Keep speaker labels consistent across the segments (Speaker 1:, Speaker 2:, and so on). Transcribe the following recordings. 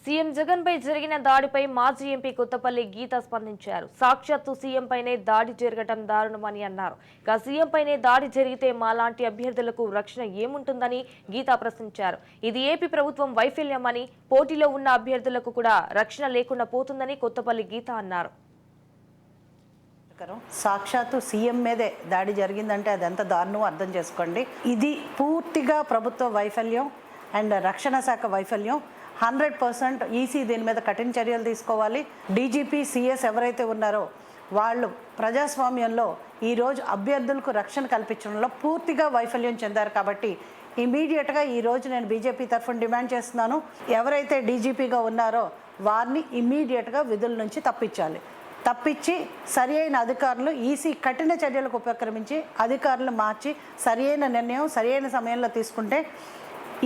Speaker 1: CM Jagan పై జరిగిన దాడిపై మాజీ MP Kothapalli గీత స్పందించారు. సాక్షాత్తు సీఎం పైనే దాడి జరగటం దారుణమని అన్నారు. ఇక సీఎం పైనే దాడి జరిగితే మాలాంటి అభ్యర్థులకు రక్షణ ఏముంటుందని గీత ప్రశ్నించారు. ఇది ఏపీ ప్రభుత్వం వైఫల్యమని, పోటీలో ఉన్న అభ్యర్థులకు కూడా రక్షణ లేకుండా పోతుందని కొత్తపల్లి గీత అన్నారు.
Speaker 2: సాక్షాత్తు సీఎం మీదే దాడి జరిగిందంటే అది ఎంత దారుణమో అర్థం చేసుకోండి. ఇది పూర్తిగా ప్రభుత్వ వైఫల్యం అండ్ రక్షణ శాఖ వైఫల్యం. 100% ఈసీ దీని మీద కఠిన చర్యలు తీసుకోవాలి. డీజీపీ, సిఎస్ ఎవరైతే ఉన్నారో వాళ్ళు ప్రజాస్వామ్యంలో ఈరోజు అభ్యర్థులకు రక్షణ కల్పించడంలో పూర్తిగా వైఫల్యం చెందారు. కాబట్టి ఇమీడియట్గా ఈరోజు నేను బీజేపీ తరఫున డిమాండ్ చేస్తున్నాను, ఎవరైతే డీజీపీగా ఉన్నారో వారిని ఇమీడియట్గా విధుల నుంచి తప్పించి సరి అయిన అధికారులు ఈసీ కఠిన చర్యలకు ఉపక్రమించి అధికారులు మార్చి సరి అయిన నిర్ణయం సరి అయిన సమయంలో తీసుకుంటే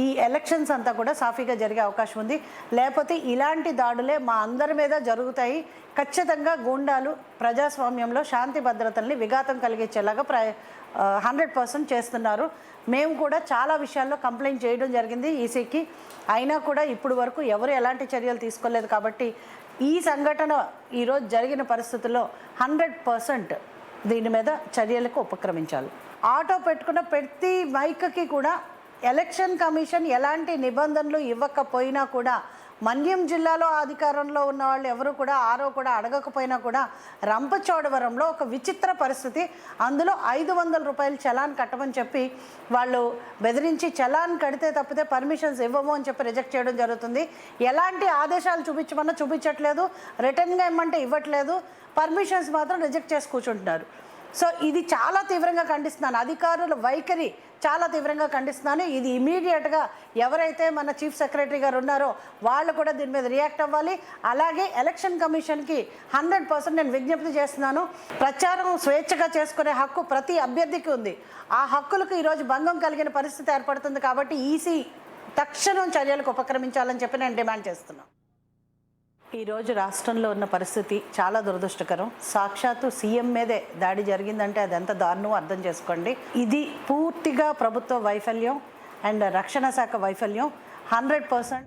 Speaker 2: ఈ ఎలక్షన్స్ అంతా కూడా సాఫీగా జరిగే అవకాశం ఉంది. లేకపోతే ఇలాంటి దాడులే మా అందరి మీద జరుగుతాయి. ఖచ్చితంగా గూండాలు ప్రజాస్వామ్యంలో శాంతి భద్రతల్ని విఘాతం కలిగించేలాగా 100% చేస్తున్నారు. మేము కూడా చాలా విషయాల్లో కంప్లైంట్ చేయడం జరిగింది ఈసీకి. అయినా కూడా ఇప్పుడు వరకు ఎవరు ఎలాంటి చర్యలు తీసుకోలేదు. కాబట్టి ఈ సంఘటన ఈరోజు జరిగిన పరిస్థితుల్లో 100% దీని మీద చర్యలకు ఉపక్రమించాలి. ఆటో పెట్టుకున్న ప్రతి మైక్కి కూడా ఎలక్షన్ కమిషన్ ఎలాంటి నిబంధనలు ఇవ్వకపోయినా కూడా, మన్యం జిల్లాలో అధికారంలో ఉన్న వాళ్ళు ఎవరు కూడా ఆరో కూడా అడగకపోయినా కూడా రంపచోడవరంలో ఒక విచిత్ర పరిస్థితి. అందులో 500 రూపాయలు చలాన్ కట్టమని చెప్పి వాళ్ళు బెదిరించి చలాన్ కడితే తప్పితే పర్మిషన్స్ ఇవ్వము అని చెప్పి రిజెక్ట్ చేయడం జరుగుతుంది. ఎలాంటి ఆదేశాలు చూపించమన్నా చూపించట్లేదు, రిటర్న్గా ఇవ్వమంటే ఇవ్వట్లేదు, పర్మిషన్స్ మాత్రం రిజెక్ట్ చేసి కూర్చుంటున్నారు. సో ఇది చాలా తీవ్రంగా ఖండిస్తున్నాను. అధికారుల వైఖరి చాలా తీవ్రంగా ఖండిస్తున్నాను. ఇది ఇమీడియట్గా ఎవరైతే మన చీఫ్ సెక్రటరీ గారు ఉన్నారో వాళ్ళు కూడా దీని మీద రియాక్ట్ అవ్వాలి. అలాగే ఎలక్షన్ కమిషన్కి 100% నేను విజ్ఞప్తి చేస్తున్నాను. ప్రచారం స్వేచ్ఛగా చేసుకునే హక్కు ప్రతి అభ్యర్థికి ఉంది. ఆ హక్కులకు ఈరోజు భంగం కలిగిన పరిస్థితి ఏర్పడుతుంది. కాబట్టి ఈసీ తక్షణం చర్యలకు ఉపక్రమించాలని చెప్పి నేను డిమాండ్ చేస్తున్నాను. ఈరోజు రాష్ట్రంలో ఉన్న పరిస్థితి చాలా దురదృష్టకరం. సాక్షాత్తు సీఎం మీదే దాడి జరిగిందంటే అది ఎంత దారుణమో అర్థం చేసుకోండి. ఇది పూర్తిగా ప్రభుత్వ వైఫల్యం అండ్ రక్షణ శాఖ వైఫల్యం. 100%